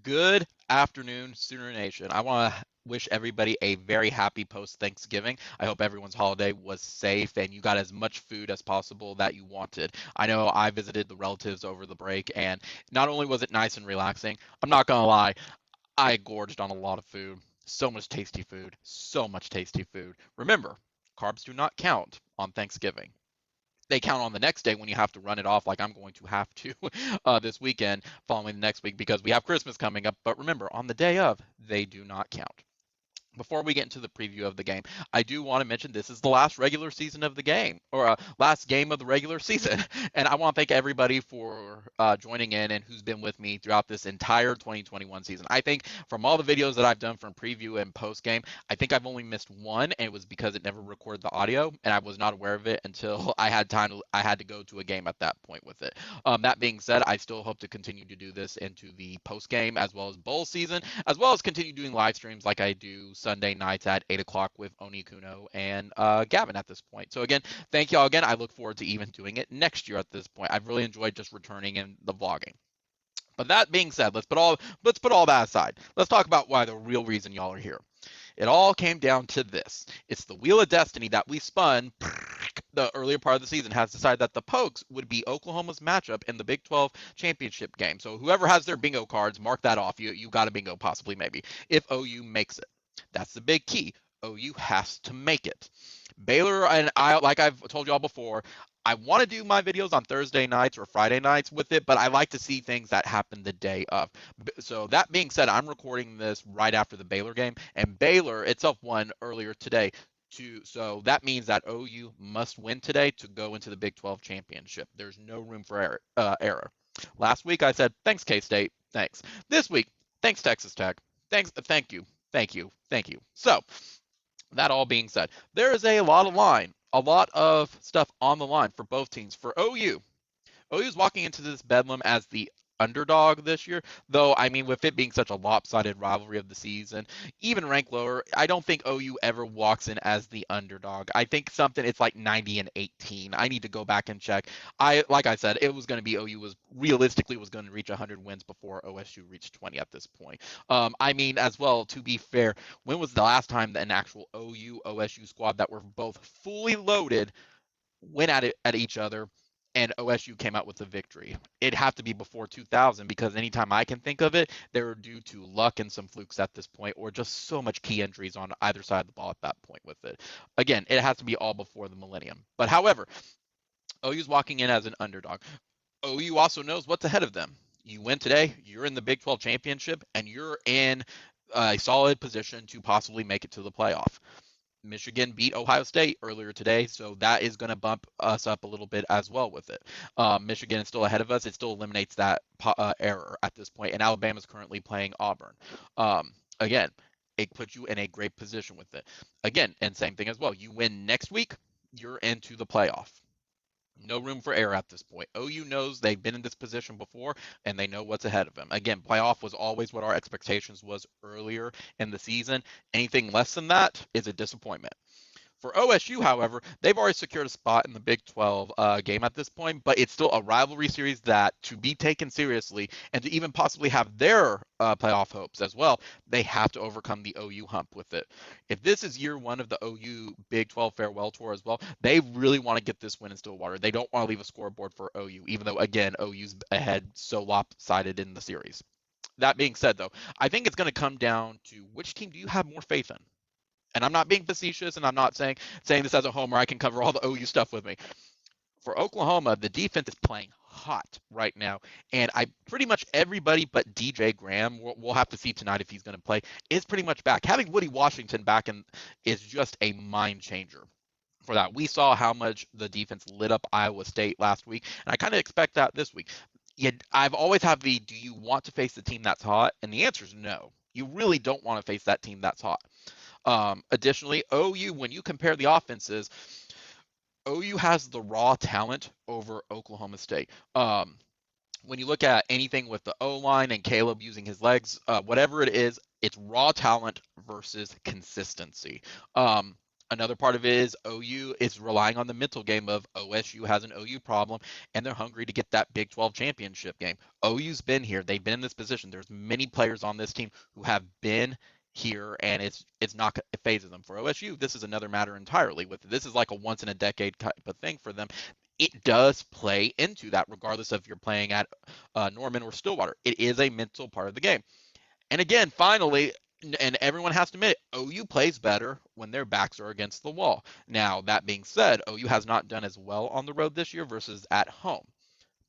Good afternoon, Sooner Nation. I want to wish everybody a very happy post Thanksgiving. I hope everyone's holiday was safe and you got as much food as possible that you wanted. I know I visited the relatives over the break, and not only was it nice and relaxing, I'm not going to lie, I gorged on a lot of food. So much tasty food. So much tasty food. Remember, carbs do not count on Thanksgiving. They count on the next day when you have to run it off like I'm going to have to this weekend following the next week because we have Christmas coming up. But remember, on the day of, they do not count. Before we get into the preview of the game, I do want to mention this is the last regular season of the game, or last game of the regular season. And I want to thank everybody for joining in and who's been with me throughout this entire 2021 season. I think from all the videos that I've done from preview and post game, I think I've only missed one, and it was because it never recorded the audio, and I was not aware of it until I had time. I had to go to a game at that point with it. That being said, I still hope to continue to do this into the post game as well as bowl season, as well as continue doing live streams like I do Sunday nights at 8 o'clock with Oni Kuno and Gavin at this point. So again, thank y'all again. I look forward to even doing it next year at this point. I've really enjoyed just returning in the vlogging. But that being said, let's put all that aside. Let's talk about why the real reason y'all are here. It all came down to this. It's the Wheel of Destiny that we spun the earlier part of the season has decided that the Pokes would be Oklahoma's matchup in the Big 12 championship game. So whoever has their bingo cards, mark that off. You got a bingo, possibly, maybe, if OU makes it. That's the big key. OU has to make it. Baylor and I, like I've told y'all before, I want to do my videos on Thursday nights or Friday nights with it, but I like to see things that happen the day of. So that being said, I'm recording this right after the Baylor game, and Baylor itself won earlier today. So that means that OU must win today to go into the Big 12 championship. There's no room for error. Last week I said thanks K State, thanks. This week, thanks Texas Tech, thanks, thank you, thank you, thank you. So that all being said, there is a lot of line, a lot of stuff on the line for both teams. For OU, OU's walking into this bedlam as the underdog this year, though I mean with it being such a lopsided rivalry of the season, even ranked lower, I don't think OU ever walks in as the underdog. I think something it's like 90 and 18. I need to go back and check. Like I said, it was going to be OU was realistically was going to reach 100 wins before OSU reached 20 at this point. I mean as well, to be fair, when was the last time that an actual OU OSU squad that were both fully loaded went at it at each other and OSU came out with the victory? It'd have to be before 2000 because anytime I can think of it, they were due to luck and some flukes at this point, or just so much key injuries on either side of the ball at that point with it. Again, it has to be all before the millennium. But however, OU's walking in as an underdog. OU also knows what's ahead of them. You win today, you're in the Big 12 championship, and you're in a solid position to possibly make it to the playoff. Michigan beat Ohio State earlier today, so that is going to bump us up a little bit as well with it. Michigan is still ahead of us. It still eliminates that error at this point, and Alabama is currently playing Auburn. Again, it puts you in a great position with it. Again, and same thing as well. You win next week, you're into the playoff. No room for error at this point. OU knows they've been in this position before and they know what's ahead of them. Again, playoff was always what our expectations was earlier in the season. Anything less than that is a disappointment. For OSU, however, they've already secured a spot in the Big 12 game at this point, but it's still a rivalry series that, to be taken seriously and to even possibly have their playoff hopes as well, they have to overcome the OU hump with it. If this is year one of the OU Big 12 farewell tour as well, they really want to get this win in Stillwater. They don't want to leave a scoreboard for OU, even though, again, OU's ahead so lopsided in the series. That being said, though, I think it's going to come down to which team do you have more faith in? And I'm not being facetious, and I'm not saying this as a homer. I can cover all the OU stuff with me. For Oklahoma, the defense is playing hot right now, and I pretty much everybody but DJ Graham, we'll have to see tonight if he's going to play, is pretty much back. Having Woody Washington back in is just a mind changer for that. We saw how much the defense lit up Iowa State last week, and I kind of expect that this week. Yet I've always had the do you want to face the team that's hot? And the answer is no. You really don't want to face that team that's hot. Additionally, OU, when you compare the offenses, OU has the raw talent over Oklahoma State. When you look at anything with the O line and Caleb using his legs, whatever it is, it's raw talent versus consistency. Another part of it is OU is relying on the mental game of OSU has an OU problem and they're hungry to get that Big 12 championship game. OU's been here. They've been in this position. There's many players on this team who have been here and it's not it phases them. For OSU, this is another matter entirely. With this is like a once in a decade type of thing for them. It does play into that regardless of if you're playing at Norman or Stillwater. It is a mental part of the game. And again, finally, and everyone has to admit, OU plays better when their backs are against the wall. Now, that being said, OU has not done as well on the road this year versus at home.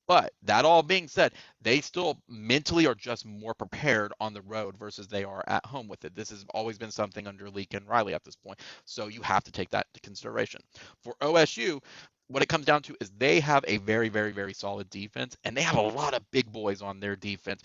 But that all being said, they still mentally are just more prepared on the road versus they are at home with it. This has always been something under Leak and Riley at this point. So you have to take that into consideration. For OSU, what it comes down to is they have a very, very, very solid defense, and they have a lot of big boys on their defense.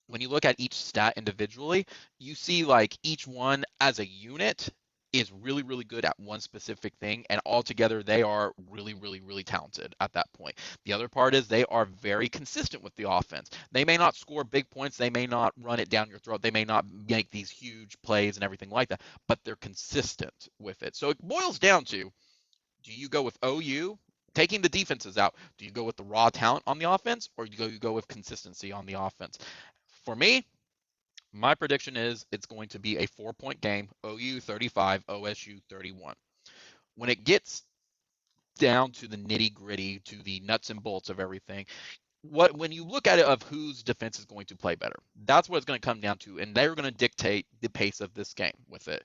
When you look at each stat individually, you see like each one as a unit is really, really good at one specific thing, and altogether they are really, really, really talented at that point. The other part is they are very consistent with the offense. They may not score big points, they may not run it down your throat, they may not make these huge plays and everything like that, but they're consistent with it. So it boils down to, do you go with OU taking the defenses out? Do you go with the raw talent on the offense, or do you go with consistency on the offense? For me, my prediction is it's going to be a 4-point game, OU 35, OSU 31. When it gets down to the nitty gritty, to the nuts and bolts of everything, when you look at it of whose defense is going to play better, that's what it's going to come down to, and they're going to dictate the pace of this game with it.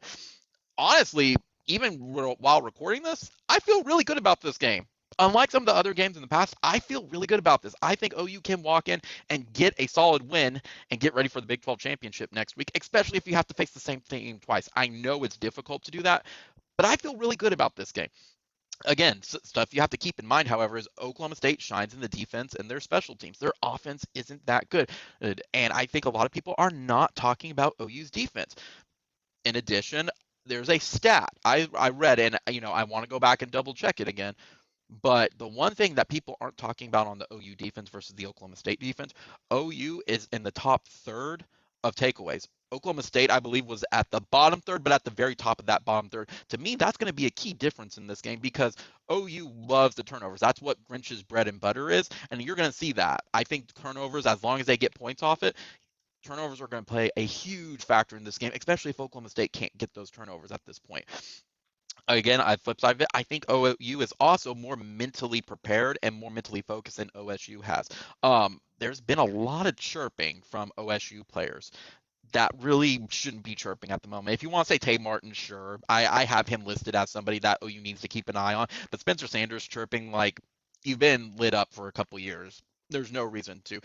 Honestly, even while recording this, I feel really good about this game. Unlike some of the other games in the past, I feel really good about this. I think OU can walk in and get a solid win and get ready for the Big 12 championship next week, especially if you have to face the same team twice. I know it's difficult to do that, but I feel really good about this game. Again, stuff you have to keep in mind, however, is Oklahoma State shines in the defense and their special teams. Their offense isn't that good. And I think a lot of people are not talking about OU's defense. In addition, there's a stat I read, and I want to go back and double check it again. But the one thing that people aren't talking about on the OU defense versus the Oklahoma State defense, OU is in the top third of takeaways. Oklahoma State, I believe, was at the bottom third, but at the very top of that bottom third. To me, that's going to be a key difference in this game because OU loves the turnovers. That's what Grinch's bread and butter is, and you're going to see that. I think turnovers, as long as they get points off it, turnovers are going to play a huge factor in this game, especially if Oklahoma State can't get those turnovers at this point. Again, I flip side of it. I think OU is also more mentally prepared and more mentally focused than OSU has. There's been a lot of chirping from OSU players that really shouldn't be chirping at the moment. If you want to say Tay Martin, sure. I have him listed as somebody that OU needs to keep an eye on. But Spencer Sanders chirping like you've been lit up for a couple years. There's no reason to.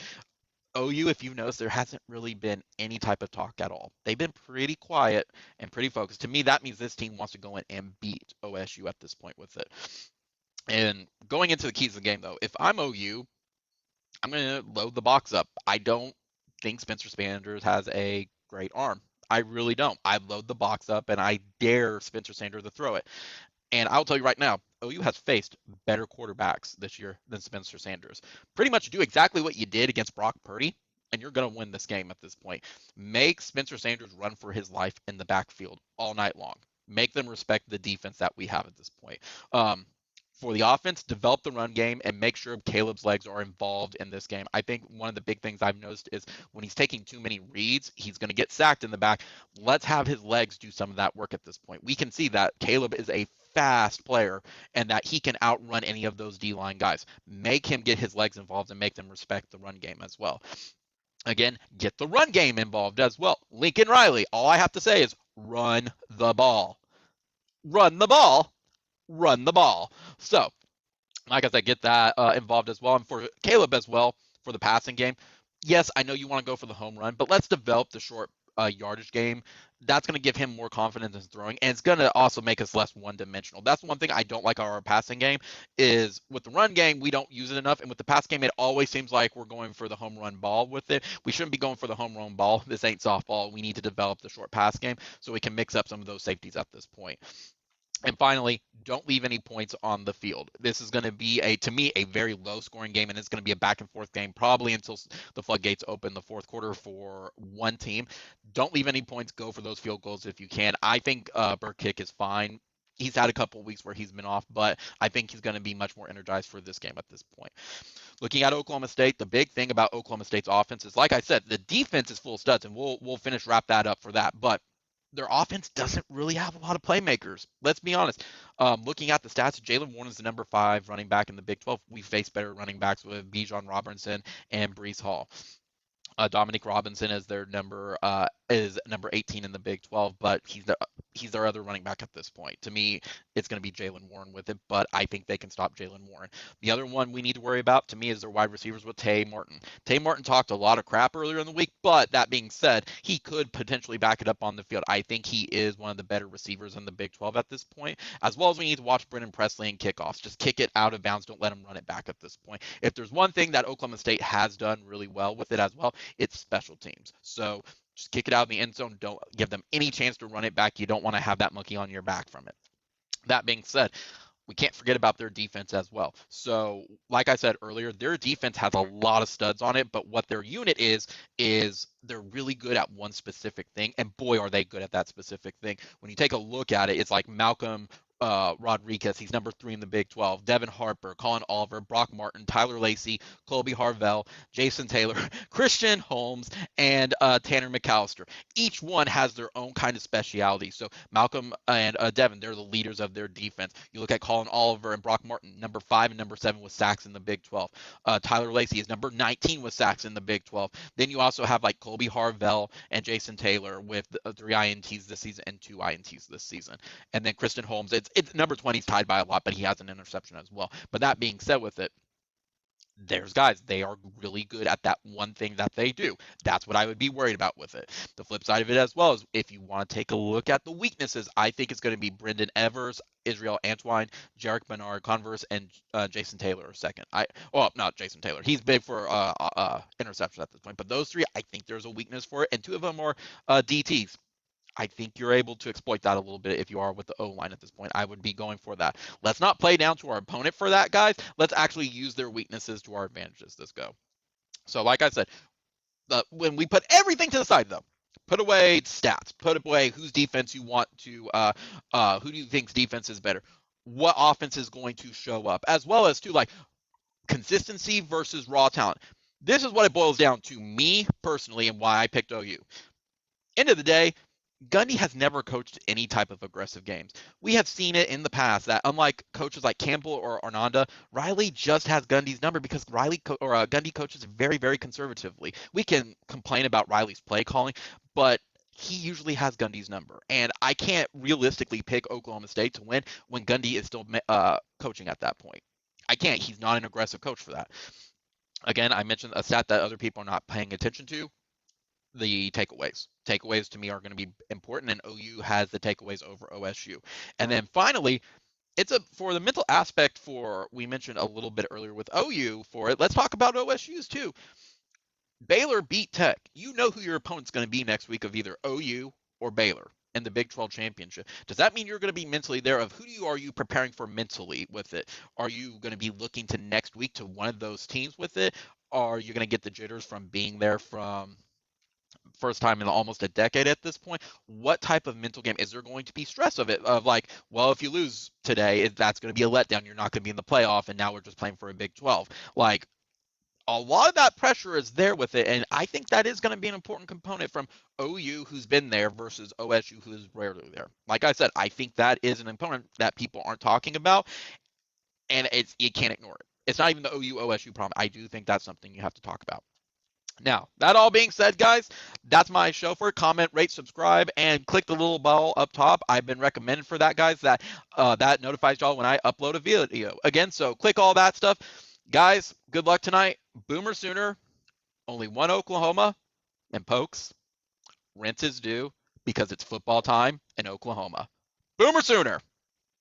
OU, if you've noticed, there hasn't really been any type of talk at all. They've been pretty quiet and pretty focused. To me, that means this team wants to go in and beat OSU at this point with it. And going into the keys of the game, though, if I'm OU, I'm going to load the box up. I don't think Spencer Sanders has a great arm. I really don't. I load the box up and I dare Spencer Sanders to throw it. And I'll tell you right now, OU has faced better quarterbacks this year than Spencer Sanders. Pretty much do exactly what you did against Brock Purdy, and you're going to win this game at this point. Make Spencer Sanders run for his life in the backfield all night long. Make them respect the defense that we have at this point. For the offense, develop the run game and make sure Caleb's legs are involved in this game. I think one of the big things I've noticed is when he's taking too many reads, he's going to get sacked in the back. Let's have his legs do some of that work at this point. We can see that Caleb is a fast player and that he can outrun any of those D-line guys. Make him get his legs involved and make them respect the run game as well. Again, get the run game involved as well. Lincoln Riley, all I have to say is run the ball. Run the ball. Run the ball. So, like I said, get that involved as well. And for Caleb as well, for the passing game, yes, I know you want to go for the home run, but let's develop the short yardage game. That's going to give him more confidence in throwing, and it's going to also make us less one-dimensional. That's one thing I don't like our passing game is with the run game, we don't use it enough, and with the pass game, it always seems like we're going for the home run ball with it. We shouldn't be going for the home run ball. This ain't softball. We need to develop the short pass game so we can mix up some of those safeties at this point. And finally, don't leave any points on the field. This is going to be, to me, a very low-scoring game, and it's going to be a back-and-forth game probably until the floodgates open the fourth quarter for one team. Don't leave any points. Go for those field goals if you can. I think Burkick is fine. He's had a couple of weeks where he's been off, but I think he's going to be much more energized for this game at this point. Looking at Oklahoma State, the big thing about Oklahoma State's offense is, like I said, the defense is full of studs, and we'll wrap that up for that. But their offense doesn't really have a lot of playmakers. Let's be honest. Looking at the stats, Jalen Warren is the number 5 running back in the Big 12. We face better running backs with Bijan Robinson and Brees Hall. Dominic Robinson is number 18 in the Big 12, but he's their other running back at this point. To me, it's going to be Jalen Warren with it, but I think they can stop Jalen Warren. The other one we need to worry about, to me, is their wide receivers with Tay Martin. Tay Martin talked a lot of crap earlier in the week, but that being said, he could potentially back it up on the field. I think he is one of the better receivers in the Big 12 at this point, as well as we need to watch Brennan Presley and kickoffs. Just kick it out of bounds. Don't let him run it back at this point. If there's one thing that Oklahoma State has done really well with it as well, it's special teams. So just kick it out in the end zone. Don't give them any chance to run it back. You don't want to have that monkey on your back from it. That being said, we can't forget about their defense as well. So, like I said earlier, their defense has a lot of studs on it, but what their unit is they're really good at one specific thing, and boy, are they good at that specific thing. When you take a look at it, it's like Malcolm Rodriguez, he's number 3 in the Big 12. Devin Harper, Colin Oliver, Brock Martin, Tyler Lacey, Colby Harvell, Jason Taylor, Christian Holmes, and Tanner McAllister. Each one has their own kind of speciality. So Malcolm and Devin, they're the leaders of their defense. You look at Colin Oliver and Brock Martin, number 5 and number 7 with sacks in the Big 12. Tyler Lacey is number 19 with sacks in the Big 12. Then you also have like Colby Harvell and Jason Taylor with 3 INTs this season and 2 INTs this season. And then Christian Holmes, it's number 20 is tied by a lot, but he has an interception as well. But that being said with it, there's guys, they are really good at that one thing that they do. That's what I would be worried about with it. The flip side of it as well is if you want to take a look at the weaknesses, I think it's going to be Brendan Evers, Israel Antwine, Jarek Bernard Converse, and Jason Taylor second. Not Jason Taylor. He's big for interceptions at this point, but those 3, I think there's a weakness for it, and 2 of them are DTs. I think you're able to exploit that a little bit if you are with the O-line at this point. I would be going for that. Let's not play down to our opponent for that, guys. Let's actually use their weaknesses to our advantages this go. So like I said, when we put everything to the side, though, put away stats, put away whose defense you want to, who do you think's defense is better, what offense is going to show up, as well as to like consistency versus raw talent. This is what it boils down to me personally and why I picked OU. End of the day, Gundy has never coached any type of aggressive games. We have seen it in the past that unlike coaches like Campbell or Arnanda, Riley just has Gundy's number because Gundy coaches very, very conservatively. We can complain about Riley's play calling, but he usually has Gundy's number. And I can't realistically pick Oklahoma State to win when Gundy is still coaching at that point. I can't. He's not an aggressive coach for that. Again, I mentioned a stat that other people are not paying attention to. The takeaways. Takeaways to me are going to be important, and OU has the takeaways over OSU. And then finally, for the mental aspect we mentioned a little bit earlier with OU for it. Let's talk about OSU's too. Baylor beat Tech. You know who your opponent's going to be next week of either OU or Baylor in the Big 12 championship. Does that mean you're going to be mentally there? Of are you preparing for mentally with it? Are you going to be looking to next week to one of those teams with it? Are you going to get the jitters from being there from first time in almost a decade at this point? What type of mental game is there going to be stress of it? Of like, well, if you lose today, that's going to be a letdown. You're not going to be in the playoff, and now we're just playing for a Big 12. Like, a lot of that pressure is there with it, and I think that is going to be an important component from OU, who's been there, versus OSU, who is rarely there. Like I said, I think that is an component that people aren't talking about, and you can't ignore it. It's not even the OU-OSU problem. I do think that's something you have to talk about. Now, that all being said, guys, that's my show for it. Comment, rate, subscribe, and click the little bell up top. I've been recommended for that, guys. That notifies y'all when I upload a video. Again, so click all that stuff. Guys, good luck tonight. Boomer Sooner, only one Oklahoma, and Pokes, rent is due because it's football time in Oklahoma. Boomer Sooner!